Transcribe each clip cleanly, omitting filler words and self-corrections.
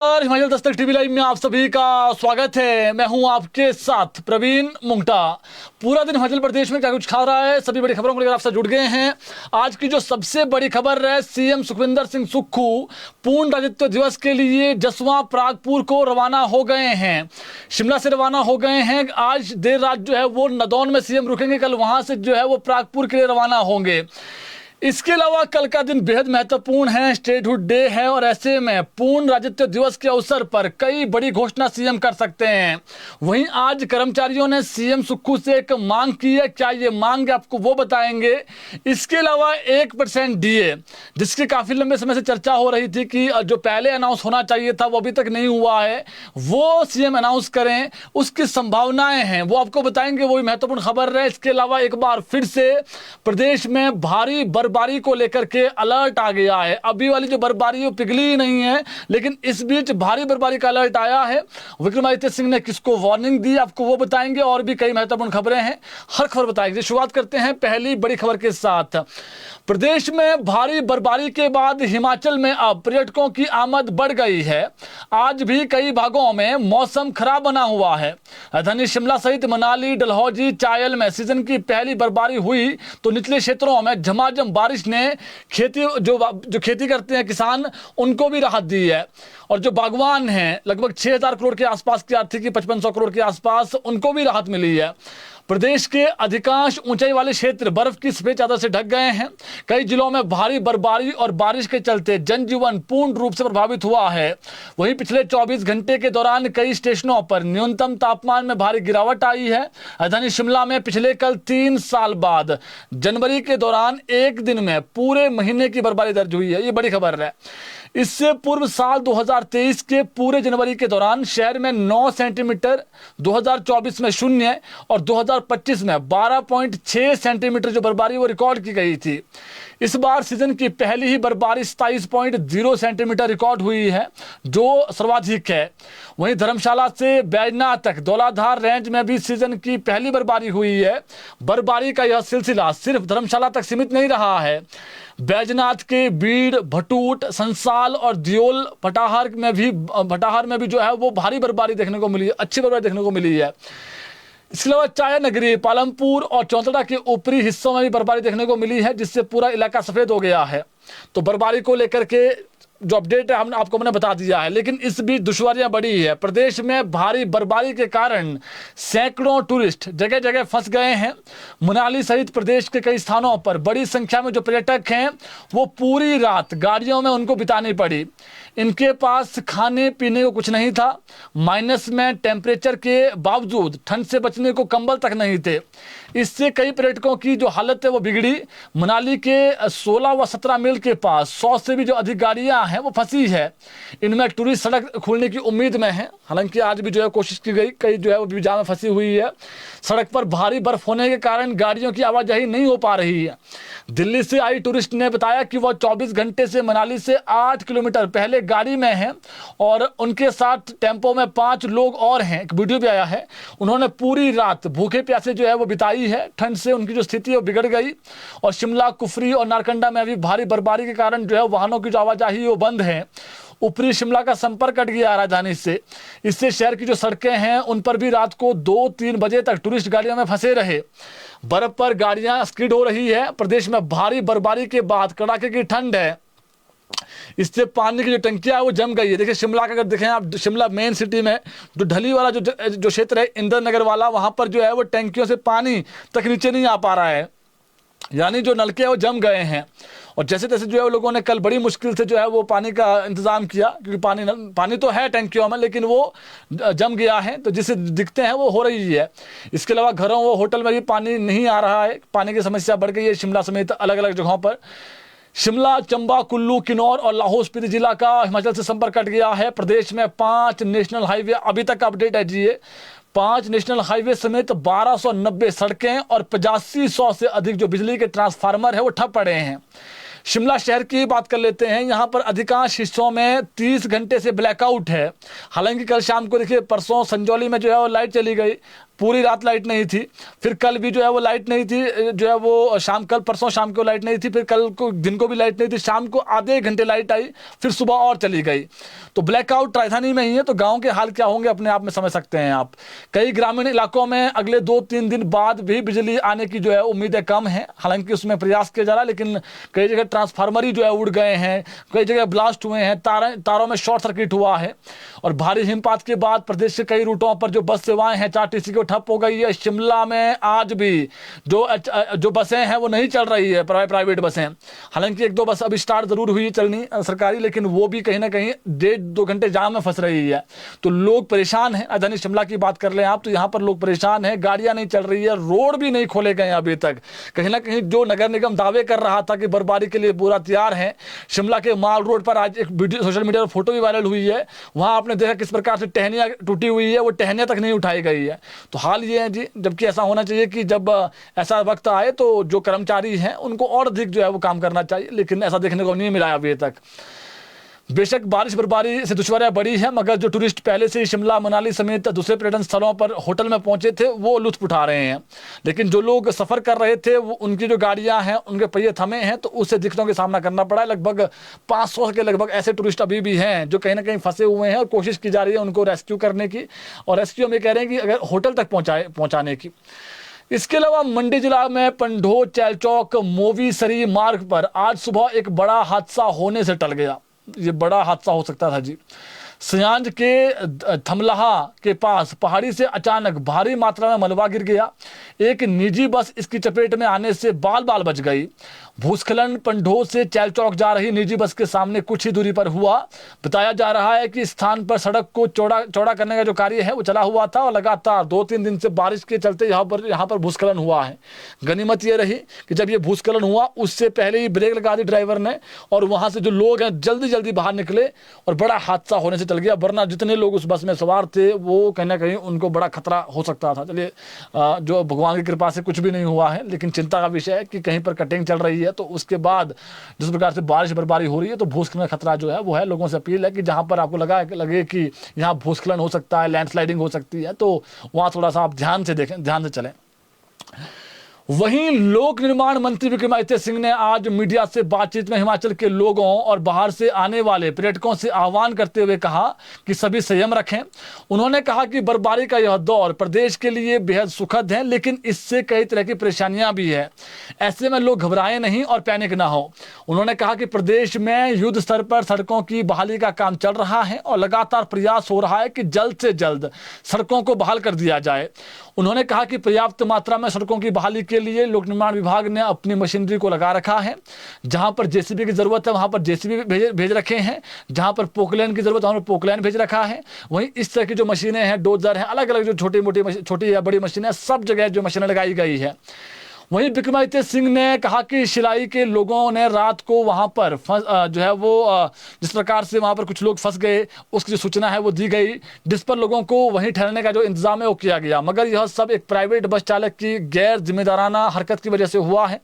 और Himachal Dastak TV live में आप सभी का स्वागत है। मैं हूं आपके साथ प्रवीण मुंगटा। पूरा दिन हिमाचल प्रदेश में क्या कुछ खा रहा है, सभी बड़ी खबरों को लेकर आपसे जुड़ गए हैं। आज की जो सबसे बड़ी खबर है, सीएम सुखविंदर सिंह सुक्खू पूर्ण राज्यत्व दिवस के लिए जसवां परागपुर को रवाना हो गए हैं। शिमला से रवाना हो गए हैं। आज देर रात जो है वो नदौन में सीएम रुकेंगे, कल वहां से जो है वो परागपुर के लिए रवाना होंगे। इसके अलावा कल का दिन बेहद महत्वपूर्ण है, स्टेटहुड डे है, और ऐसे में पूर्ण राज्यत्व दिवस के अवसर पर कई बड़ी घोषणा सीएम कर सकते हैं। वहीं आज कर्मचारियों ने सीएम सुक्खू से एक मांग की है। क्या ये मांग आपको वो बताएंगे। इसके अलावा 1% डीए, जिसकी काफी लंबे समय से चर्चा हो रही थी कि जो पहले अनाउंस होना चाहिए था वो अभी तक नहीं हुआ है, वो सीएम अनाउंस करें, उसकी संभावनाएं हैं, वो आपको बताएंगे। वो भी महत्वपूर्ण खबर है। इसके अलावा एक बार फिर से प्रदेश में भारी बर्फबारी को लेकर के अलर्ट आ गया है। अभी वाली जो बर्फबारी वो पिघली ही नहीं है, लेकिन इस बीच भारी बर्फबारी का अलर्ट आया है। विक्रमादित्य सिंह ने किसको वार्निंग दी, आपको वो बताएंगे। और भी कई महत्वपूर्ण खबरें हैं, हर खबर बताएंगे। शुरुआत करते हैं पहली बड़ी खबर के साथ। प्रदेश में भारी बर्फबारी के बाद हिमाचल में अब पर्यटकों की आमद बढ़ गई है। आज भी कई भागों में मौसम खराब बना हुआ है। राजधानी शिमला सहित मनाली, डलहौजी, चायल में सीजन की पहली बर्फबारी हुई तो निचले क्षेत्रों में झमाझम बारिश ने जो खेती करते हैं किसान, उनको भी राहत दी है। और जो बागवान हैं, लगभग 6,000 करोड़ के आसपास की आर्थिकी, 5500 करोड़ के आसपास, उनको भी राहत मिली है। प्रदेश के अधिकांश ऊंचाई वाले क्षेत्र बर्फ की सफेद चादर से ढक गए हैं। कई जिलों में भारी बर्फबारी और बारिश के चलते जनजीवन पूर्ण रूप से प्रभावित हुआ है। वहीं पिछले 24 घंटे के दौरान कई स्टेशनों पर न्यूनतम तापमान में भारी गिरावट आई है। राजधानी शिमला में पिछले कल 3 साल बाद जनवरी के दौरान एक दिन में पूरे महीने की बर्फबारी दर्ज हुई है। ये बड़ी खबर है। इससे पूर्व साल 2023 के पूरे जनवरी के दौरान शहर में 9 सेंटीमीटर, 2024 में 0 और 2025 में 12.6 सेंटीमीटर जो बर्फबारी वो रिकॉर्ड की गई थी। इस बार सीजन की पहली ही बर्फबारी 27.0 सेंटीमीटर रिकॉर्ड हुई है, जो सर्वाधिक है। वहीं धर्मशाला से बैजनाथ तक धौलाधार रेंज में भी सीजन की पहली बर्फबारी हुई है। बर्फबारी का यह सिलसिला सिर्फ धर्मशाला तक सीमित नहीं रहा है। बैजनाथ के बीड़, भटूट, संसाल और दियोल, भटाहर में भी जो है वो भारी बर्फबारी देखने को मिली है, अच्छी बर्फबारी देखने को मिली है। इसके अलावा चाय नगरी, पालमपुर और चौंतड़ा के ऊपरी हिस्सों में भी बर्फबारी देखने को मिली है, जिससे पूरा इलाका सफेद हो गया है। तो बर्फबारी को लेकर के जो अपडेट है हमने बता दिया है। लेकिन इस बीच दुश्वारियां बढ़ी है। प्रदेश में भारी बर्फबारी के कारण सैकड़ों टूरिस्ट जगह जगह फंस गए हैं। मनाली सहित प्रदेश के कई स्थानों पर बड़ी संख्या में जो पर्यटक हैं वो पूरी रात गाड़ियों में उनको बितानी पड़ी। इनके पास खाने पीने को कुछ नहीं था। माइनस में टेम्परेचर के बावजूद ठंड से बचने को कंबल तक नहीं थे। इससे कई पर्यटकों की जो हालत है वो बिगड़ी। मनाली के 16 व 17 मील के पास 100 से भी जो अधिक गाड़ियां हैं वो फंसी है। इनमें टूरिस्ट सड़क खुलने की उम्मीद में है। हालांकि आज भी जो है कोशिश की गई, कई जो है वो जाम में फंसी हुई है। सड़क पर भारी बर्फ होने के कारण गाड़ियों की आवाजाही नहीं हो पा रही है। दिल्ली से आई टूरिस्ट ने बताया कि वह 24 घंटे से मनाली से 8 किलोमीटर पहले गाड़ी में हैं और उनके साथ टेम्पो में 5 लोग और हैं। एक वीडियो भी आया है। उन्होंने पूरी रात भूखे प्यासे जो है वो बिताई है। ठंड से उनकी जो स्थिति है वो बिगड़ गई। और शिमला, कुफरी और नारकंडा में भी भारी बर्फबारी के कारण जो है वाहनों की जो आवाजाही वो बंद है। ऊपरी शिमला का संपर्क कट गया राजधानी से। इससे शहर की जो सड़कें हैं उन पर भी रात को 2-3 बजे तक टूरिस्ट गाड़ियों में फंसे रहे। बर्फ पर गाड़ियां स्किड हो रही है। प्रदेश में भारी बर्फबारी के बाद कड़ाके की ठंड है। इससे पानी की जो टंकियां है वो जम गई है। देखिए शिमला का अगर देखें आप, शिमला मेन सिटी में जो ढली वाला जो क्षेत्र है, इंदिरा नगर वाला, वहां पर जो है वो टंकियों से पानी तक नीचे नहीं आ पा रहा है। यानी जो नलके हैं वो जम गए हैं। और जैसे तैसे जो है वो लोगों ने कल बड़ी मुश्किल से जो है वो पानी का इंतजाम किया, क्योंकि पानी तो है टैंकियों में, लेकिन वो जम गया है। तो जिससे दिखते हैं वो हो रही है। इसके अलावा घरों व होटल में भी पानी नहीं आ रहा है। पानी की समस्या बढ़ गई है शिमला समेत अलग अलग जगहों पर। शिमला, चंबा, कुल्लू, किन्नौर और लाहौल स्पीति जिला का हिमाचल से संपर्क कट गया है। प्रदेश में 5 नेशनल हाईवे अभी तक अपडेट है जी। 5 नेशनल हाईवे समेत 1290 सड़कें और 8500 से अधिक जो बिजली के ट्रांसफार्मर है वो ठप पड़े हैं। शिमला शहर की बात कर लेते हैं। यहाँ पर अधिकांश हिस्सों में 30 घंटे से ब्लैकआउट है। हालांकि कल शाम को देखिए, परसों संजौली में जो है वो लाइट चली गई। पूरी रात लाइट नहीं थी, फिर कल भी जो है वो लाइट नहीं थी, जो है वो कल परसों शाम को लाइट नहीं थी, फिर कल को दिन को भी लाइट नहीं थी, शाम को आधे घंटे लाइट आई, फिर सुबह और चली गई। तो ब्लैकआउट राजधानी में ही है, तो गांव के हाल क्या होंगे अपने आप में समझ सकते हैं आप। कई ग्रामीण इलाकों में अगले 2-3 दिन बाद भी बिजली आने की जो है उम्मीदें कम है, हालांकि उसमें प्रयास किया जा रहा है, लेकिन कई जगह ट्रांसफार्मर ही जो है उड़ गए हैं, कई जगह ब्लास्ट हुए हैं, तारों में शॉर्ट सर्किट हुआ है। और भारी हिमपात के बाद प्रदेश के कई रूटों पर जो बस सेवाएं हैं चारटीसी को ठप हो गई है। शिमला में आज भी जो बसें हैं वो नहीं चल रही है, प्राइवेट बसें। हालांकि 1-2 बस अभी स्टार्ट जरूर हुई चलनी सरकारी, लेकिन वो भी कहीं ना कहीं 1.5-2 घंटे जाम में फंस रही है। तो लोग परेशान हैं। राजधानी शिमला की बात कर लें आप तो यहाँ पर लोग परेशान हैं, गाड़ियां नहीं चल रही है, रोड भी नहीं खोले गए अभी तक। कहीं ना कहीं जो नगर निगम दावे कर रहा था कि बर्फबारी के लिए पूरा तैयार है, शिमला के माल रोड पर आज एक वीडियो सोशल मीडिया पर फोटो भी वायरल हुई है, वहां आपने देखा किस प्रकार से टहनियां टूटी हुई है, वो टहनियां तक नहीं उठाई गई है। तो हाल ये है जी, जबकि ऐसा होना चाहिए कि जब ऐसा वक्त आए तो जो कर्मचारी हैं उनको और अधिक जो है वो काम करना चाहिए, लेकिन ऐसा देखने को नहीं मिला अभी तक। बेशक बारिश बर्फबारी से दुश्वारियां बड़ी है, मगर जो टूरिस्ट पहले से ही शिमला मनाली समेत दूसरे पर्यटन स्थलों पर होटल में पहुंचे थे वो लुत्फ उठा रहे हैं। लेकिन जो लोग सफर कर रहे थे वो उनकी जो गाड़ियां हैं उनके पहिए थमे हैं, तो उससे दिक्कतों का सामना करना पड़ा है। लगभग 500 के लगभग ऐसे टूरिस्ट अभी भी हैं जो कहीं ना कहीं फंसे हुए हैं और कोशिश की जा रही है उनको रेस्क्यू करने की, और रेस्क्यू हम ये कह रहे हैं कि अगर होटल तक पहुंचाने की। इसके अलावा मंडी जिला में पंढो चैलचौक मोवीसरी मार्ग पर आज सुबह एक बड़ा हादसा होने से टल गया। ये बड़ा हादसा हो सकता था जी। सयांज के थमलहा के पास पहाड़ी से अचानक भारी मात्रा में मलबा गिर गया। एक निजी बस इसकी चपेट में आने से बाल बाल बच गई। भूस्खलन पंढो से चैलचौक जा रही निजी बस के सामने कुछ ही दूरी पर हुआ। बताया जा रहा है कि स्थान पर सड़क को चौड़ा करने का जो कार्य है वो चला हुआ था, और लगातार 2-3 दिन से बारिश के चलते यहाँ पर भूस्खलन हुआ है। गनीमत ये रही कि जब ये भूस्खलन हुआ उससे पहले ही ब्रेक लगा दी ड्राइवर ने, और वहां से जो लोग हैं जल्दी बाहर निकले और बड़ा हादसा होने से टल गया। वरना जितने लोग उस बस में सवार थे वो कहीं ना कहीं उनको बड़ा खतरा हो सकता था। चलिए, जो भगवान की कृपा से कुछ भी नहीं हुआ है, लेकिन चिंता का विषय है कि कहीं पर कटिंग चल रही है, तो उसके बाद जिस प्रकार से बारिश बर्फबारी हो रही है तो भूस्खलन का खतरा जो है वो है। लोगों से अपील है कि जहां पर आपको लगे कि यहाँ भूस्खलन हो सकता है, लैंडस्लाइडिंग हो सकती है, तो वहां थोड़ा सा आप ध्यान से चलें। वहीं लोक निर्माण मंत्री विक्रमादित्य सिंह ने आज मीडिया से बातचीत में हिमाचल के लोगों और बाहर से आने वाले पर्यटकों से आह्वान करते हुए कहा कि सभी संयम रखें। उन्होंने कहा कि बर्फबारी का यह दौर प्रदेश के लिए बेहद सुखद है, लेकिन इससे कई तरह की परेशानियां भी है। ऐसे में लोग घबराएं नहीं और पैनिक ना हो। उन्होंने कहा कि प्रदेश में युद्ध स्तर पर सड़कों की बहाली का काम चल रहा है और लगातार प्रयास हो रहा है कि जल्द से जल्द सड़कों को बहाल कर दिया जाए। उन्होंने कहा कि पर्याप्त मात्रा में सड़कों की बहाली के लिए लोक निर्माण विभाग ने अपनी मशीनरी को लगा रखा है। जहां पर जेसीबी की जरूरत है वहां पर जेसीबी भेज रखे हैं, जहां पर पोकलैन की जरूरत है वहां पर पोकलैन भेज रखा है। वहीं इस तरह की जो मशीनें हैं, डोजर हैं, अलग अलग जो छोटी या बड़ी मशीनें, सब जगह जो मशीनें लगाई गई है। वहीं विक्रमादित्य सिंह ने कहा कि शिलाई के लोगों ने रात को वहां पर जो है वो जिस प्रकार से वहां पर कुछ लोग फंस गए उसकी जो सूचना है वो दी गई, जिस पर लोगों को वहीं ठहरने का जो इंतजाम है वो किया गया। मगर यह सब एक प्राइवेट बस चालक की गैर जिम्मेदाराना हरकत की वजह से हुआ है।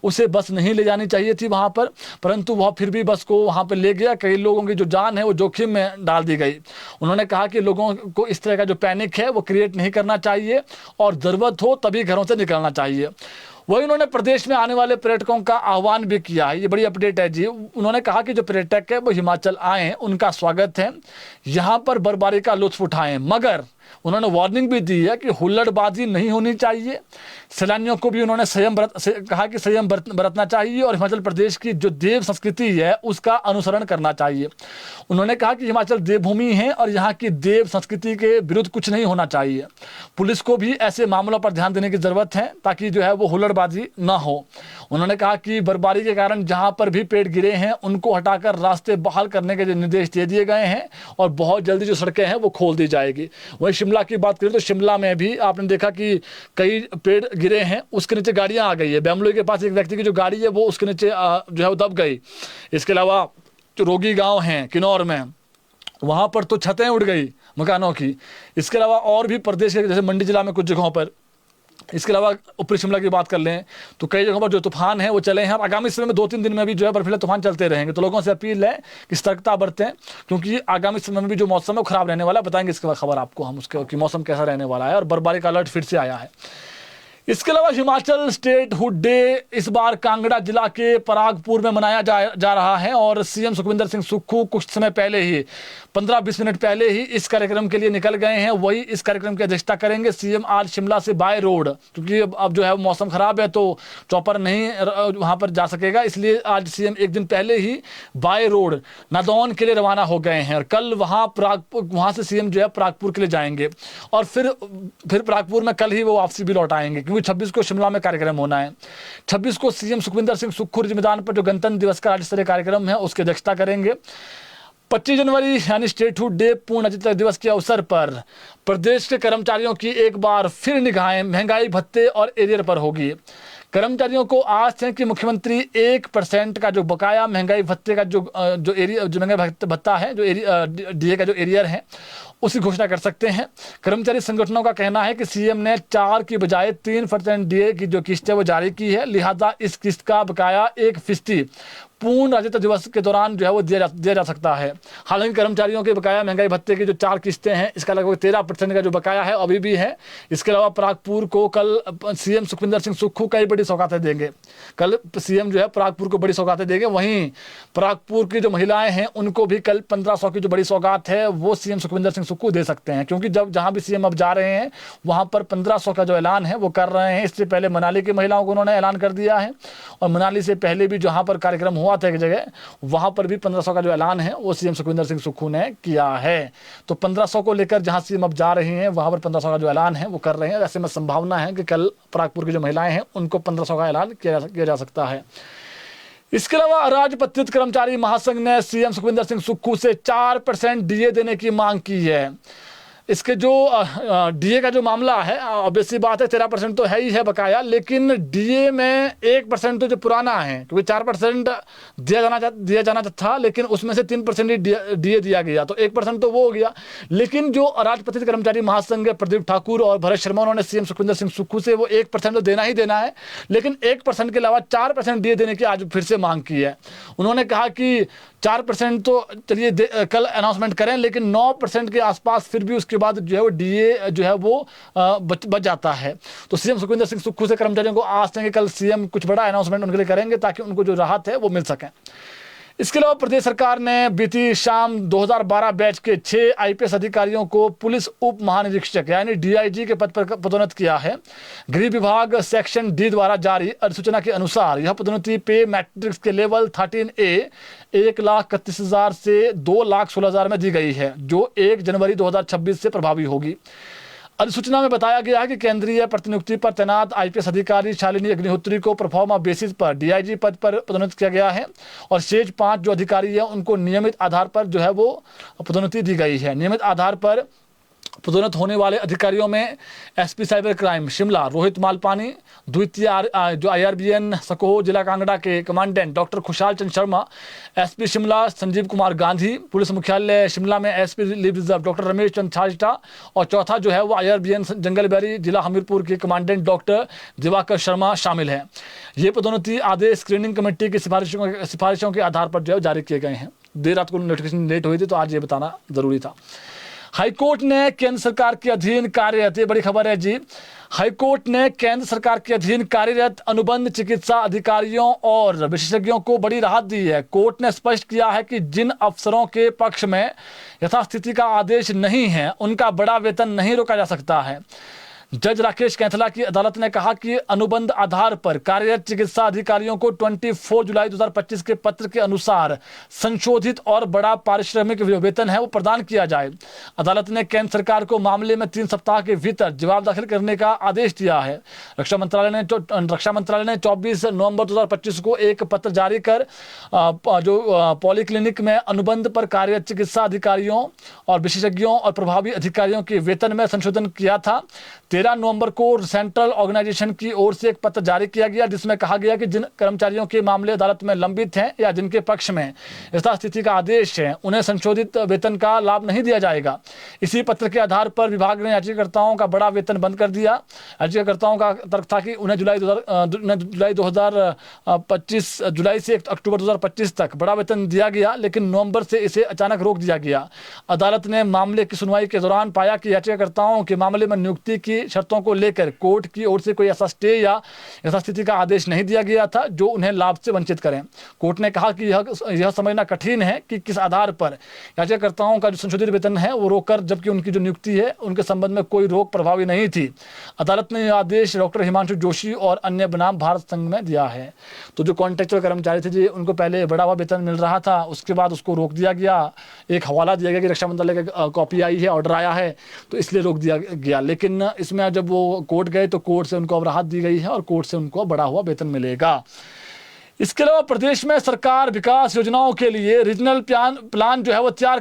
उसे बस नहीं ले जानी चाहिए थी वहां पर, परंतु वह फिर भी बस को वहां पर ले गया। कई लोगों की जो जान है वो जोखिम में डाल दी गई। उन्होंने कहा कि लोगों को इस तरह का जो पैनिक है वो क्रिएट नहीं करना चाहिए और जरूरत हो तभी घरों से निकलना चाहिए। वही उन्होंने प्रदेश में आने वाले पर्यटकों का आह्वान भी किया है। ये बड़ी अपडेट है जी। उन्होंने कहा कि जो पर्यटक है वो हिमाचल आए, उनका स्वागत है, यहाँ पर बर्फबारी का लुत्फ उठाएं, मगर उन्होंने वार्निंग भी दी है कि हुल्लड़बाजी नहीं होनी चाहिए। सैलानियों को भी उन्होंने कहा कि संयम बरतना चाहिए और हिमाचल प्रदेश की जो देव संस्कृति है उसका अनुसरण करना चाहिए। उन्होंने कहा कि हिमाचल देवभूमि है और यहाँ की देव संस्कृति के विरुद्ध कुछ नहीं होना चाहिए। पुलिस को भी ऐसे मामलों पर ध्यान देने की जरूरत है ताकि जो है वो हुल्लड़बाजी ना हो। उन्होंने कहा कि बर्फबारी के कारण जहाँ पर भी पेड़ गिरे हैं उनको हटाकर रास्ते बहाल करने के जो निर्देश दे दिए गए हैं और बहुत जल्दी जो सड़कें हैं वो खोल दी जाएगी। वही शिमला की बात करें तो शिमला में भी आपने देखा कि कई पेड़ गिरे हैं, उसके नीचे गाड़ियां आ गई है। बेमलोई के पास एक व्यक्ति की जो गाड़ी है वो उसके नीचे जो है वो दब गई। इसके अलावा जो रोगी गांव हैं किन्नौर में, वहां पर तो छतें उड़ गई मकानों की। इसके अलावा और भी प्रदेश के जैसे मंडी जिला में कुछ जगहों पर इसके अलावा ऊपरी शिमला की बात कर लें तो कई जगहों पर जो तूफान है वो चले हैं और आगामी समय में 2-3 दिन में भी जो है बर्फीले तूफान चलते रहेंगे। तो लोगों से अपील है कि सतर्कता बरतें, क्योंकि आगामी समय में भी जो मौसम है वो खराब रहने वाला है। बताएंगे इसके बाद खबर आपको हम उसके कि मौसम कैसा रहने वाला है और बर्फबारी का अलर्ट फिर से आया है। इसके अलावा हिमाचल स्टेट हुड डे इस बार कांगड़ा जिला के परागपुर में मनाया जा रहा है और सीएम सुखविंदर सिंह सुक्खू कुछ समय पहले ही 15-20 मिनट पहले ही इस कार्यक्रम के लिए निकल गए हैं। वही इस कार्यक्रम की अध्यक्षता करेंगे। सीएम आज शिमला से बाय रोड, क्योंकि अब जो है मौसम खराब है तो चौपर नहीं वहां पर जा सकेगा, इसलिए आज सीएम एक दिन पहले ही बाय रोड नादौन के लिए रवाना हो गए हैं और कल वहां से सीएम जो है परागपुर के लिए जाएंगे और फिर परागपुर में कल ही वो वापसी भी लौट आएंगे, क्योंकि 26 को शिमला में कार्यक्रम होना है। 26 को सीएम सुखविंदर सिंह सुक्खू रिज मैदान पर जो गणतंत्र दिवस का राज्य स्तरीय कार्यक्रम है उसकी अध्यक्षता करेंगे। 25 जनवरी यानी स्टेटहुड डे पूर्ण आजादी दिवस के अवसर पर प्रदेश के कर्मचारियों की एक बार फिर निगाहें महंगाई भत्ते और एरियर पर होगी। कर्मचारियों को आस है कि मुख्यमंत्री 1% का जो बकाया महंगाई भत्ते का जो महंगाई भत्ता है, जो डीए का जो एरियर है उसकी घोषणा कर सकते हैं। कर्मचारी संगठनों का कहना है कि सीएम ने 4 की बजाय 3% डीए की जो किस्त है वो जारी की है, लिहाजा इस किस्त का बकाया 1% पूर्ण राज्यत्व दिवस के दौरान जो है वो दिया जा सकता है। हालांकि कर्मचारियों के बकाया महंगाई भत्ते की जो 4 किस्तें हैं इसका लगभग 13% का जो बकाया है अभी भी है। इसके अलावा परागपुर को कल सीएम सुखविंदर सिंह सुक्खू कई बड़ी सौगातें देंगे। कल सीएम जो है परागपुर को बड़ी सौगातें देंगे। वहीं परागपुर की जो महिलाएं हैं उनको भी कल 1500 की जो बड़ी सौगात है वो सीएम सुखविंदर सिंह सुक्खू दे सकते हैं, क्योंकि जहां भी सीएम अब जा रहे हैं वहां पर 1500 का जो ऐलान है वो कर रहे हैं। इससे पहले मनाली की महिलाओं को उन्होंने ऐलान कर दिया है और मनाली से पहले भी जहां पर कार्यक्रम हुआ था एक जगह वहां पर भी 1500 का जो ऐलान है वो सीएम सुखविंदर सिंह सुक्खू ने किया है। तो 1500 को लेकर जहां सीएम अब जा रही हैं वहां पर 1500 का जो ऐलान है वो कर रहे हैं। ऐसे में संभावना है कि कल परागपुर की जो महिलाएं हैं उनको 1500 का ऐलान किया जा सकता है। इसके अलावा राजपत्रित कर्मचारी महासंघ ने सीएम सुखविंदर सिंह सुक्खू से 4% डीए देने की मांग की है। इसके जो डीए का जो मामला है ऑब्वियसली बात है 13% तो है ही है बकाया, लेकिन डीए में 1% तो जो पुराना है, क्योंकि 4% दिया जाना था लेकिन उसमें से 3% ही डीए दिया गया, तो 1% तो वो हो गया। लेकिन जो राजपत्रित कर्मचारी महासंघ प्रदीप ठाकुर और भरत शर्मा उन्होंने सीएम सुखविंदर सिंह सुक्खू से वो 1% तो देना ही देना है, लेकिन 1% के अलावा 4% डीए देने की आज फिर से मांग की है। उन्होंने कहा कि 4% तो चलिए कल अनाउंसमेंट करें, लेकिन 9% के आसपास फिर भी उसके बाद जो है वो डीए जो है वो बच जाता है। तो सीएम सुखविंदर सिंह सुक्खू से कर्मचारियों को आस है कि कल सीएम कुछ बड़ा अनाउंसमेंट उनके लिए करेंगे ताकि उनको जो राहत है वो मिल सके। इसके अलावा प्रदेश सरकार ने बीती शाम 2012 बैच के 6 आईपीएस अधिकारियों को पुलिस उप महानिरीक्षक यानी डीआईजी के पद पर पदोन्नत किया है। गृह विभाग सेक्शन डी द्वारा जारी अधिसूचना के अनुसार यह पदोन्नति पे मैट्रिक्स के लेवल 13A 1,31,000 से 2,16,000 में दी गई है, जो 1 जनवरी 2026 से प्रभावी होगी। अधिसूचना में बताया गया है कि केंद्रीय प्रतिनियुक्ति पर तैनात आईपीएस अधिकारी शालिनी अग्निहोत्री को परफॉर्मा बेसिस पर डीआईजी पद पर पदोन्नत किया गया है और शेष 5 जो अधिकारी हैं उनको नियमित आधार पर जो है वो पदोन्नति दी गई है। नियमित आधार पर पदोन्नत होने वाले अधिकारियों में SP cyber crime Shimla Rohit Malpani, द्वितीय जो आईआरबीएन सकोह जिला कांगड़ा के commandant doctor Khushhal Chand Sharma, SP Shimla Sanjeev Kumar Gandhi, police मुख्यालय शिमला में SP leave reserve doctor Ramesh Chand Chhajta और चौथा जो है वो आईआरबीएन जंगलबैरी जिला हमीरपुर के कमांडेंट डॉक्टर दिवाकर शर्मा शामिल है। ये पदोन्नति आदेश स्क्रीनिंग कमेटी की सिफारिशों के आधार पर जो है जारी किए गए हैं। देर रात को नोटिफिकेशन लेट हुई थी तो आज ये बताना जरूरी था। हाईकोर्ट ने केंद्र सरकार के अधीन कार्यरत, ये बड़ी खबर है जी, हाईकोर्ट ने केंद्र सरकार के अधीन कार्यरत अनुबंध चिकित्सा अधिकारियों और विशेषज्ञों को बड़ी राहत दी है। कोर्ट ने स्पष्ट किया है कि जिन अफसरों के पक्ष में यथास्थिति का आदेश नहीं है उनका बड़ा वेतन नहीं रोका जा सकता है। जज राकेश कैथला की अदालत ने कहा कि अनुबंध आधार पर कार्यरत चिकित्सा अधिकारियों को 24 जुलाई 2025 के पत्र के अनुसार संशोधित और बड़ा पारिश्रमिक वेतन है वो प्रदान किया जाए। अदालत ने केंद्र सरकार को मामले में 3 सप्ताह के भीतर जवाब दाखिल करने का आदेश दिया है। रक्षा मंत्रालय ने 24 नवंबर 2025 को एक पत्र जारी कर जो पॉलीक्लिनिक में अनुबंध पर कार्यरत चिकित्सा अधिकारियों और विशेषज्ञों और प्रभावी अधिकारियों के वेतन में संशोधन किया था। 13 नवंबर को सेंट्रल ऑर्गेनाइजेशन की ओर से एक पत्र जारी किया गया जिसमें कहा गया कि जिन कर्मचारियों के मामले अदालत में लंबित हैं या जिनके पक्ष में यथास्थिति का आदेश है उन्हें संशोधित वेतन का लाभ नहीं दिया जाएगा। इसी पत्र के आधार पर विभाग ने याचिकाकर्ताओं का बड़ा वेतन बंद कर दिया। याचिकाकर्ताओं का तर्क था कि उन्हें जुलाई से अक्टूबर 2025 तक बड़ा वेतन दिया गया, लेकिन नवंबर से इसे अचानक रोक दिया गया। अदालत ने मामले की सुनवाई के दौरान पाया कि याचिकाकर्ताओं के मामले में नियुक्ति की शर्तों को लेकर कोर्ट की ओर से कोई ऐसा स्टे या यथास्थिति का आदेश नहीं दिया गया था जो उन्हें लाभ से वंचित करें। कोर्ट ने कहा कि यह समझना कठिन है कि किस आधार पर याचिकाकर्ताओं का जो संशोधित वेतन है वो रोककर, जबकि उनकी जो नियुक्ति है उनके संबंध में कोई रोक प्रभावी नहीं थी। अदालत ने यह आदेश डॉक्टर हिमांशु जोशी और अन्य बनाम भारत संघ में दिया है। तो जो कॉन्ट्रेक्चुअल कर्मचारी थे जी, उनको पहले बढ़ा हुआ वेतन मिल रहा था, उसके बाद उसको रोक दिया गया। एक हवाला दिया गया कि रक्षा मंत्रालय का कॉपी आई है, ऑर्डर आया है, तो इसलिए रोक दिया गया। लेकिन इसमें जब वो कोर्ट गए तो कोर्ट से उनको अब राहत दी गई है और कोर्ट से उनको बढ़ा हुआ वेतन मिलेगा। इसके अलावा प्रदेश में सरकार विकास योजनाओं के लिए रीजनल प्लान जो है वो तैयार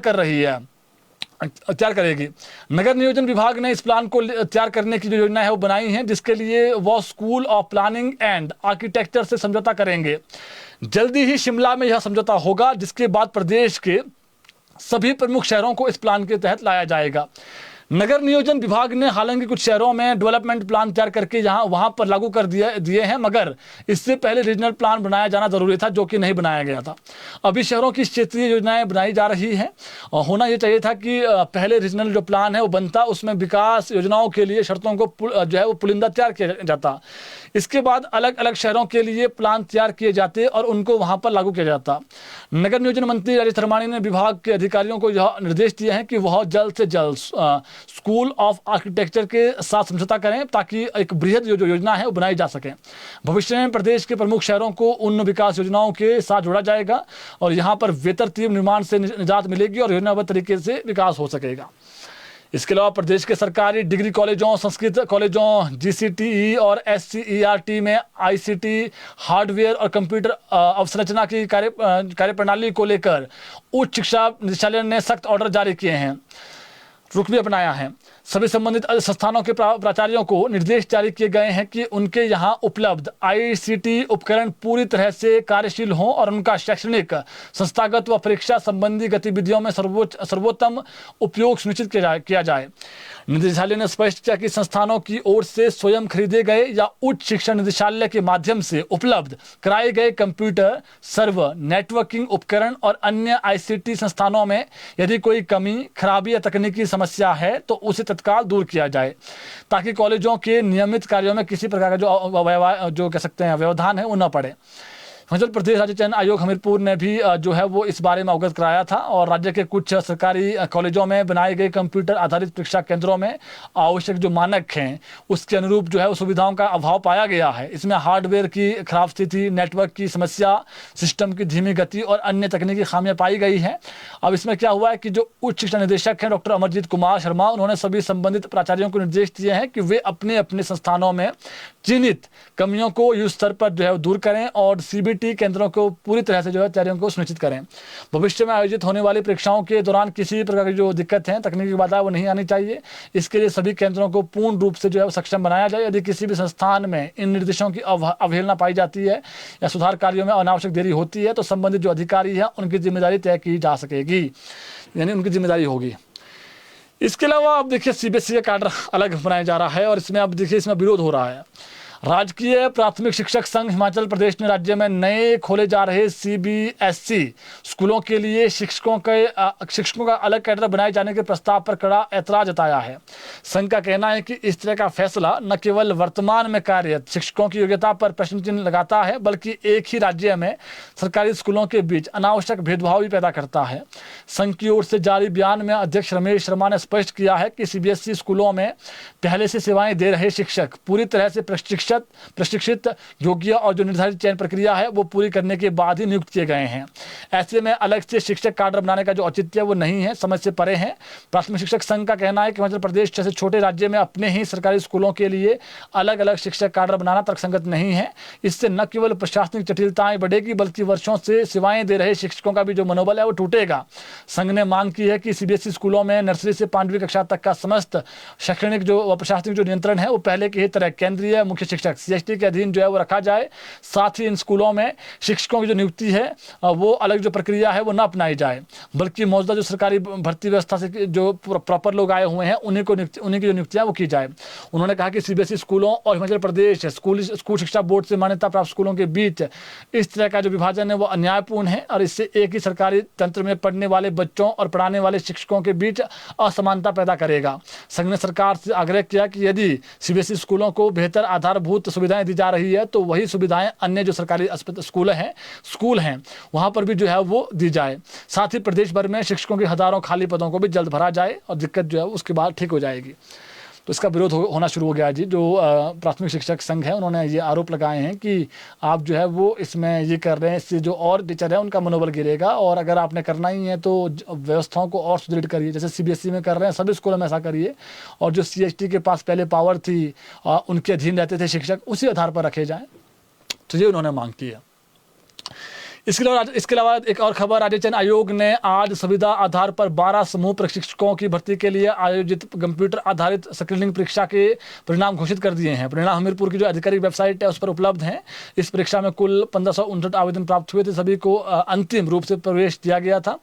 करेगी। नगर नियोजन विभाग ने इस प्लान को तैयार करने की जो योजना है वो बनाई है, जिसके लिए वो school of planning and architecture से समझौता करेंगे। जल्दी ही शिमला में यह समझौता होगा, जिसके बाद प्रदेश के सभी प्रमुख शहरों को इस प्लान के तहत लाया जाएगा। नगर नियोजन विभाग ने हालांकि कुछ शहरों में डेवलपमेंट प्लान तैयार करके वहां पर लागू कर दिए हैं, मगर इससे पहले रीजनल प्लान बनाया जाना जरूरी था, जो कि नहीं बनाया गया था। अभी शहरों की क्षेत्रीय योजनाएं बनाई जा रही हैं और होना यह चाहिए था कि पहले रीजनल जो प्लान है वो बनता, उसमें विकास योजनाओं के लिए शर्तों को जो है वो पुलिंदा तैयार किया जाता। इसके बाद अलग अलग शहरों के लिए प्लान तैयार किए जाते और उनको वहां पर लागू किया जाता। नगर नियोजन मंत्री राजेश धर्माणी ने विभाग के अधिकारियों को यह निर्देश दिए हैं कि वह जल्द से जल्द स्कूल ऑफ आर्किटेक्चर के साथ समझौता करें, ताकि एक बृहद जो योजना है वो बनाई जा सके। भविष्य में प्रदेश के प्रमुख शहरों को उन विकास योजनाओं के साथ जोड़ा जाएगा और यहाँ पर बेतरतीब निर्माण से निजात मिलेगी और योजनाबद्ध तरीके से विकास हो सकेगा। इसके अलावा प्रदेश के सरकारी डिग्री कॉलेजों, संस्कृत कॉलेजों, GCTE और SCERT में ICT हार्डवेयर और कंप्यूटर अवसंरचना की कार्यप्रणाली को लेकर उच्च शिक्षा निदेशालय ने सख्त ऑर्डर जारी किए हैं, रुख भी अपनाया है। सभी संबंधित संस्थानों के प्राचार्यों को निर्देश जारी किए गए हैं कि उनके यहाँ उपलब्ध ICT उपकरण पूरी तरह से कार्यशील हों और उनका शैक्षणिक, संस्थागत व परीक्षा संबंधी गतिविधियों में सर्वोत्तम उपयोग सुनिश्चित किया जाए। निदेशालय ने स्पष्ट किया कि संस्थानों की ओर से स्वयं खरीदे गए या उच्च शिक्षा निदेशालय के माध्यम से उपलब्ध कराए गए कंप्यूटर, सर्वर, नेटवर्किंग उपकरण और अन्य ICT संस्थानों में यदि कोई कमी, खराबी या तकनीकी समस्या है तो उसे तत्काल दूर किया जाए, ताकि कॉलेजों के नियमित कार्यों में किसी प्रकार का जो कह सकते हैं व्यवधान है वो न पड़े। हिमाचल प्रदेश राज्य चयन आयोग हमीरपुर ने भी जो है वो इस बारे में अवगत कराया था और राज्य के कुछ सरकारी कॉलेजों में बनाए गए कंप्यूटर आधारित परीक्षा केंद्रों में आवश्यक जो मानक हैं उसके अनुरूप जो है वो सुविधाओं का अभाव पाया गया है। इसमें हार्डवेयर की खराब स्थिति, नेटवर्क की समस्या, सिस्टम की धीमी गति और अन्य तकनीकी खामियां पाई गई हैं। अब इसमें क्या हुआ है कि जो उच्च शिक्षा निदेशक हैं डॉक्टर अमरजीत कुमार शर्मा, उन्होंने सभी संबंधित प्राचार्यों को निर्देश दिए हैं कि वे अपने अपने संस्थानों में चिन्हित कमियों को युद्ध स्तर पर जो है दूर करें और CBT केंद्रों को पूरी तरह से जो है तैयारियों को सुनिश्चित करें। भविष्य में आयोजित होने वाली परीक्षाओं के दौरान किसी प्रकार की जो दिक्कत है, तकनीकी बाधा, वो नहीं आनी चाहिए। इसके लिए सभी केंद्रों को पूर्ण रूप से जो है सक्षम बनाया जाए। यदि किसी भी संस्थान में इन निर्देशों की अवहेलना पाई जाती है या सुधार कार्यों में अनावश्यक देरी होती है तो संबंधित जो अधिकारी है उनकी जिम्मेदारी तय की जा सकेगी, यानी उनकी जिम्मेदारी होगी। इसके अलावा अब देखिए CBSE का कैडर अलग बनाया जा रहा है और इसमें अब देखिए इसमें विरोध हो रहा है। राजकीय प्राथमिक शिक्षक संघ हिमाचल प्रदेश ने राज्य में नए खोले जा रहे CBSE स्कूलों के लिए शिक्षकों का अलग कैडर बनाए जाने के प्रस्ताव पर कड़ा ऐतराज जताया है। संघ का कहना है कि इस तरह का फैसला न केवल वर्तमान में कार्यरत शिक्षकों की योग्यता पर प्रश्न चिन्ह लगाता है, बल्कि एक ही राज्य में सरकारी स्कूलों के बीच अनावश्यक भेदभाव भी पैदा करता है। संघ की ओर से जारी बयान में अध्यक्ष रमेश शर्मा ने स्पष्ट किया है कि CBSE स्कूलों में पहले से सेवाएं दे रहे शिक्षक पूरी तरह से प्रशिक्षित, योग्य और जो निर्धारित चयन प्रक्रिया है वो पूरी करने के बाद ही नियुक्त किए गए हैं। ऐसे में अलग से शिक्षक काडर बनाने का जो औचित्य वो नहीं है, समझ से परे है। प्राथमिक शिक्षक संघ का कहना है कि हिमाचल प्रदेश जैसे छोटे राज्य में अपने ही सरकारी स्कूलों के लिए अलग अलग शिक्षक काडर बनाना तर्कसंगत नहीं है। इससे न केवल प्रशासनिक जटिलताएं बढ़ेगी, बल्कि वर्षों से सेवाएं दे रहे शिक्षकों का भी जो मनोबल है वो टूटेगा। संघ ने मांग की है कि CBSE स्कूलों में नर्सरी से 5वीं कक्षा तक का समस्त शैक्षणिक जो प्रशासनिक जो नियंत्रण है वो पहले की ही तरह केंद्रीय मुख्य शिक्षक CHT के अधीन जो है वो रखा जाए। साथ ही इन स्कूलों में शिक्षकों की जो नियुक्ति है वो अलग जो प्रक्रिया है वो न अपनाई जाए, बल्कि मौजूदा जो सरकारी भर्ती व्यवस्था से जो प्रॉपर लोग आए हुए हैं उन्हीं की जो नियुक्तियाँ वो की जाए। उन्होंने कहा कि CBSE स्कूलों और हिमाचल प्रदेश स्कूल शिक्षा बोर्ड से मान्यता प्राप्त स्कूलों के बीच इस तरह का जो विभाजन है वो अन्यायपूर्ण है और इससे एक ही सरकारी तंत्र में पढ़ने वाले बच्चों और पढ़ाने वाले शिक्षकों के बीच असमानता पैदा करेगा। संघ ने सरकार से आग्रह किया कि यदि CBSE स्कूलों को बेहतर आधारभूत सुविधाएं दी जा रही है तो वही सुविधाएं अन्य जो सरकारी स्कूल हैं वहां पर भी जो है वो दी जाए। साथ ही प्रदेश भर में शिक्षकों के हजारों खाली पदों को भी जल्द भरा जाए और दिक्कत जो है उसके बाद ठीक हो जाएगी। तो इसका विरोध होना शुरू हो गया जी। जो प्राथमिक शिक्षक संघ है उन्होंने ये आरोप लगाए हैं कि आप जो है वो इसमें ये कर रहे हैं, इससे जो और टीचर है उनका मनोबल गिरेगा और अगर आपने करना ही है तो व्यवस्थाओं को और सुदृढ़ करिए, जैसे CBSE में कर रहे हैं सभी स्कूलों में ऐसा करिए और जो CHT के पास पहले पावर थी उनके अधीन रहते थे शिक्षक, उसी आधार पर रखे जाएँ। तो ये उन्होंने मांग की है। इसके अलावा एक और खबर, राज्य चयन आयोग ने आज संविदा आधार पर 12 समूह प्रशिक्षकों की भर्ती के लिए आयोजित कंप्यूटर आधारित स्क्रीनिंग परीक्षा के परिणाम घोषित कर दिए हैं। परिणाम हमीरपुर की जो आधिकारिक वेबसाइट है उस पर उपलब्ध हैं। इस परीक्षा में कुल 1559 आवेदन प्राप्त हुए थे। सभी को अंतिम रूप से प्रवेश दिया गया था,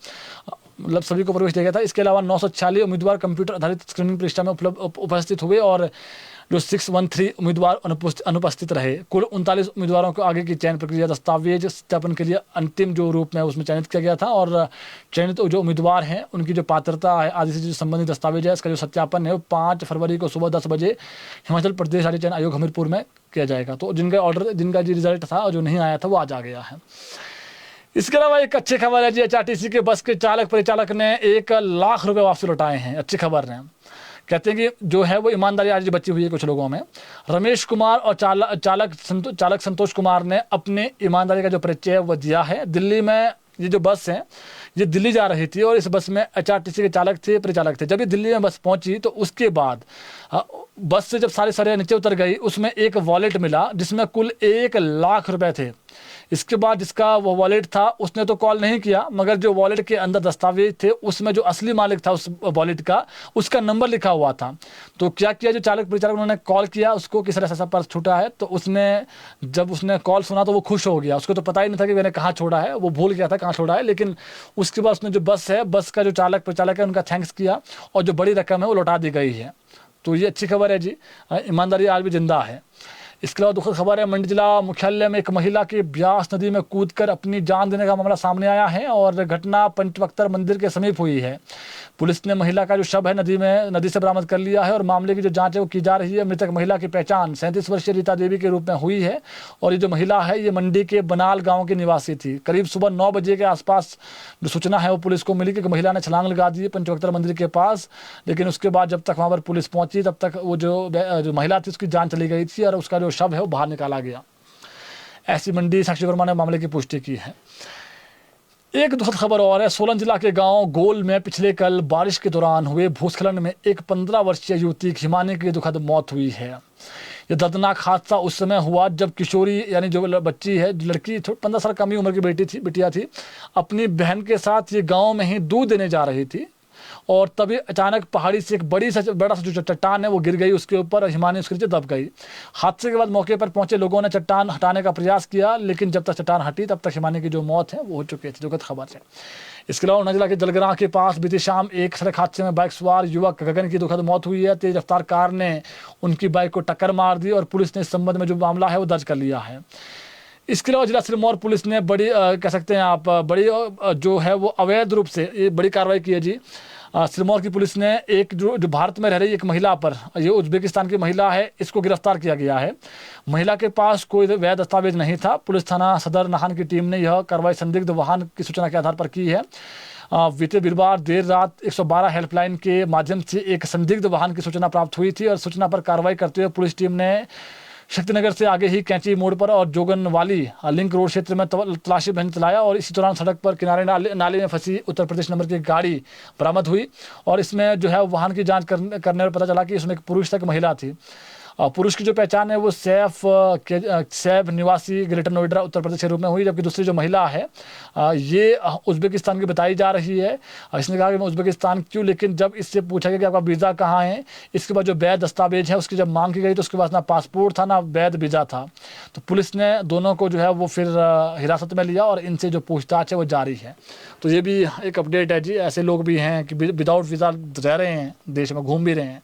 मतलब सभी को प्रवेश दिया गया था। इसके अलावा 946 उम्मीदवार कंप्यूटर आधारित स्क्रीनिंग परीक्षा में उपस्थित हुए और जो 613 उम्मीदवार अनुपस्थित रहे। कुल 39 उम्मीदवारों को आगे की चयन प्रक्रिया दस्तावेज सत्यापन के लिए अंतिम जो रूप में उसमें चयनित किया गया था और चयनित जो उम्मीदवार हैं उनकी जो पात्रता है आदि से जो संबंधित दस्तावेज है इसका जो सत्यापन है वो 5 फरवरी को सुबह 10 बजे हिमाचल प्रदेश राज्य चयन आयोग हमीरपुर में किया जाएगा। तो जिनका जो रिजल्ट था और जो नहीं आया था वो आज आ गया है। इसके अलावा एक अच्छी खबर है जी, HRTC के बस के चालक परिचालक ने 1 लाख रुपए वापस लौटाए हैं। अच्छी खबर है, कहते हैं कि जो है वो ईमानदारी आज बची हुई है कुछ लोगों में। रमेश कुमार और चालक संतोष कुमार ने अपने ईमानदारी का जो परिचय वो दिया है। दिल्ली में ये जो बस है ये दिल्ली जा रही थी और इस बस में HRTC के चालक थे, परिचालक थे। जब ये दिल्ली में बस पहुंची तो उसके बाद बस से जब सारे नीचे उतर गई उसमें एक वॉलेट मिला जिसमें कुल 1 लाख रुपए थे। इसके बाद जिसका वो वॉलेट था उसने तो कॉल नहीं किया, मगर जो वॉलेट के अंदर दस्तावेज थे उसमें जो असली मालिक था उस वॉलेट का उसका नंबर लिखा हुआ था। तो क्या किया, जो चालक परिचालक उन्होंने कॉल किया उसको किस तरह से पर्स छूटा है, तो जब उसने कॉल सुना तो वो खुश हो गया। उसको तो पता ही नहीं था कि मैंने कहाँ छोड़ा है, वो भूल गया था कहाँ छोड़ा है। लेकिन उसके बाद उसने जो बस का जो चालक परिचालक है उनका थैंक्स किया और जो बड़ी रकम है वो लौटा दी गई है। तो ये अच्छी खबर है जी, ईमानदारी आज भी जिंदा है। इसके अलावा दुखद खबर है, मंडी जिला मुख्यालय में एक महिला के ब्यास नदी में कूदकर अपनी जान देने का मामला सामने आया है और घटना पंचवक्तर मंदिर के समीप हुई है। पुलिस ने महिला का जो शव है नदी से बरामद कर लिया है और मामले की जो जांच है वो की जा रही है। मृतक महिला की पहचान 37 वर्षीय रीता देवी के रूप में हुई है और ये जो महिला है ये मंडी के बनाल गाँव की निवासी थी। करीब सुबह 9 बजे के आसपास जो सूचना है वो पुलिस को मिली कि महिला ने छलांग लगा दी पंचवक्तर मंदिर के पास, लेकिन उसके बाद जब तक वहाँ पर पुलिस पहुंची तब तक वो जो महिला थी उसकी जान चली गई थी और उसका जो शव है वो बाहर निकाला गया। ऐसी मंडी साक्षी वर्मा ने मामले की पुष्टि की है। एक दुखद खबर और है, सोलन जिला के गांव गोल में पिछले कल बारिश के दौरान हुए भूस्खलन में एक 15 वर्षीय युवती हिमानी की दुखद मौत हुई है। यह दर्दनाक हादसा उस समय हुआ जब किशोरी यानी जो बच्ची है, लड़की 15 साल कम ही उम्र की बिटिया थी, अपनी बहन के साथ ये गाँव में ही दूध देने जा रही थी और तभी अचानक पहाड़ी से एक बड़ा सा जो चट्टान है वो गिर गई उसके ऊपर और हिमानी उसके नीचे दब गई। हादसे के बाद मौके पर पहुंचे लोगों ने चट्टान हटाने का प्रयास किया, लेकिन जब तक चट्टान हटी तब तक हिमानी की जो मौत है वो हो चुकी थी। दुखद खबर है। इसके अलावा ऊना जिला के जलग्रां के पास बीती शाम एक सड़क हादसे में बाइक सवार युवक गगन की दुखद मौत हुई है। तेज रफ्तार कार ने उनकी बाइक को टक्कर मार दी और पुलिस ने इस संबंध में जो मामला है वो दर्ज कर लिया है। इसके अलावा जिला सिरमौर पुलिस ने बड़ी कह सकते हैं आप बड़ी जो है वो अवैध रूप से ये बड़ी कार्रवाई की है जी। सिरमौर की पुलिस ने एक जो भारत में रह रही एक महिला पर, ये उज्बेकिस्तान की महिला है, इसको गिरफ्तार किया गया है। महिला के पास कोई वैध दस्तावेज नहीं था। पुलिस थाना सदर नाहन की टीम ने यह कार्रवाई संदिग्ध वाहन की सूचना के आधार पर की है। बीते वीरवार देर रात 112 हेल्पलाइन के माध्यम से एक संदिग्ध वाहन की सूचना प्राप्त हुई थी और सूचना पर कार्रवाई करते हुए पुलिस टीम ने शक्तिनगर से आगे ही कैंची मोड़ पर और जोगनवाली लिंक रोड क्षेत्र में तलाशी अभियान चलाया और इसी दौरान सड़क पर किनारे नाले में फंसी उत्तर प्रदेश नंबर की गाड़ी बरामद हुई और इसमें जो है वाहन की जांच करने पर पता चला कि इसमें एक पुरुष तक महिला थी। पुरुष की जो पहचान है वो सैफ निवासी ग्रेटर नोएडा उत्तर प्रदेश के रूप में हुई, जबकि दूसरी जो महिला है ये उज्बेकिस्तान की बताई जा रही है। इसने कहा कि मैं उज्बेकिस्तान क्यों, लेकिन जब इससे पूछा गया कि आपका वीज़ा कहाँ है, इसके बाद जो वैध दस्तावेज है उसकी जब मांग की गई तो उसके पास ना पासपोर्ट था ना वैध वीज़ा था। तो पुलिस ने दोनों को जो है वो फिर हिरासत में लिया और इनसे जो पूछताछ है वो जारी है। तो ये भी एक अपडेट है जी, ऐसे लोग भी हैं कि विदाउट वीज़ा रह रहे हैं, देश में घूम भी रहे हैं।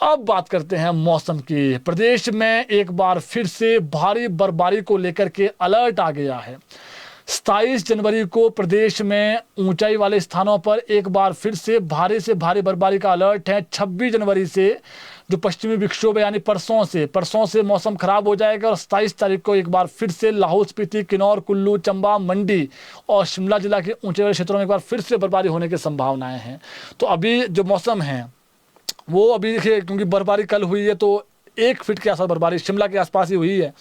अब बात करते हैं मौसम की। प्रदेश में एक बार फिर से भारी बर्फबारी को लेकर के अलर्ट आ गया है। 27 जनवरी को प्रदेश में ऊंचाई वाले स्थानों पर एक बार फिर से भारी बर्फबारी का अलर्ट है। 26 जनवरी से जो पश्चिमी विक्षोभ है यानी परसों से मौसम खराब हो जाएगा और 27 तारीख को एक बार फिर से लाहौल स्पीति, किन्नौर, कुल्लू, चंबा, मंडी और शिमला जिला के ऊंचे वाले क्षेत्रों में एक बार फिर से बर्फबारी होने की संभावनाएं हैं। तो अभी जो मौसम है वो अभी देखिए, क्योंकि बर्फबारी कल हुई है तो 1 फीट के आसपास बर्फबारी शिमला के आसपास ही हुई है।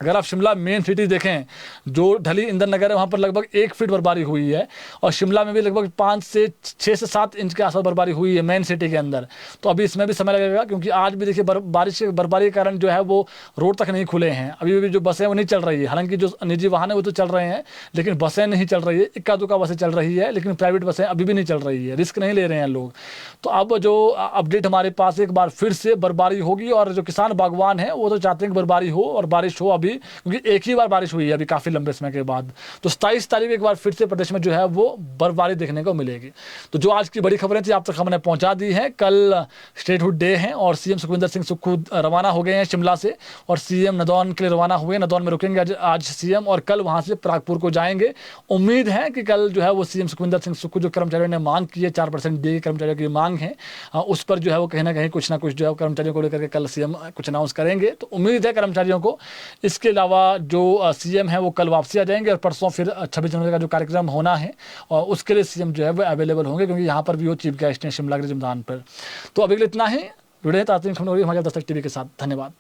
अगर आप शिमला मेन सिटी देखें, जो ढली इंदर नगर है वहाँ पर लगभग 1 फीट बर्फबारी हुई है और शिमला में भी लगभग 6 से 7 इंच के आसपास बर्फबारी हुई है मेन सिटी के अंदर। तो अभी इसमें भी समय लगेगा, क्योंकि आज भी देखिए बर्फबारी के कारण जो है वो रोड तक नहीं खुले हैं। अभी भी जो बसें वो नहीं चल रही है, हालांकि जो निजी वाहन है वो तो चल रहे हैं लेकिन बसें नहीं चल रही है। इक्का दुक्का बसें चल रही है लेकिन प्राइवेट बसें अभी भी नहीं चल रही है, रिस्क नहीं ले रहे हैं लोग। तो अब जो अपडेट हमारे पास, एक बार फिर से बर्फबारी होगी और जो किसान बागवान है वो तो चाहते हैं कि बर्फबारी हो और बारिश हो अभी, क्योंकि एक ही बार बारिश हुई है अभी काफ़ी लंबे समय के बाद। तो 27 तारीख एक बार फिर से प्रदेश में जो है वो बर्फबारी देखने को मिलेगी। तो जो आज की बड़ी खबरें थी आप तक हमने पहुंचा दी है। कल स्टेटहुड डे है और सीएम सुखविंदर सिंह सुक्खू रवाना हो गए हैं शिमला से और सीएम नदौन के लिए रवाना हुए। नदौन में रुकेंगे आज सीएम और कल वहां से प्रागपुर को जाएंगे। उम्मीद है कि कल जो है वो सीएम सुखविंदर सिंह सुक्खू जो कर्मचारियों ने मांग की है, 4% डे कर्मचारियों की मांग है, उस पर जो है वो कहीं ना कहीं कुछ ना कुछ जो है कर्मचारियों को लेकर के कल सीएम कुछ अनाउंस करेंगे। तो उम्मीद है कर्मचारियों को। इसके अलावा जो सीएम है वो कल वापसी आ जाएंगे और परसों फिर 26 जनवरी का जो कार्यक्रम होना है और उसके लिए सीएम जो है वो अवेलेबल होंगे, क्योंकि यहाँ पर भी वो चीफ गेस्ट हैं शिमला के मैदान पर। तो अभी इतना ही। जुड़े हैं ताज़ा खबरों हमारे दस्तक टीवी के साथ। धन्यवाद।